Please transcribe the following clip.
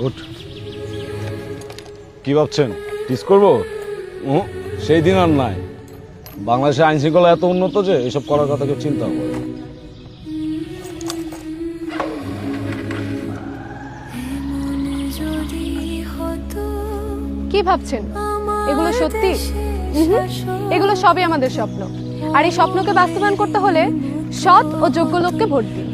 উঠ। কি ভাবছেন টিস করবো? সেই দিন আর নাই। বাংলাদেশের আইন শৃঙ্খলা এত উন্নত যে এসব করার কথা কেউ চিন্তা করে। কি ভাবছেন এগুলো সত্যি? এগুলো সবই আমাদের স্বপ্ন, আর এই স্বপ্নকে বাস্তবায়ন করতে হলে সৎ ও যোগ্য লোককে ভোট দিন।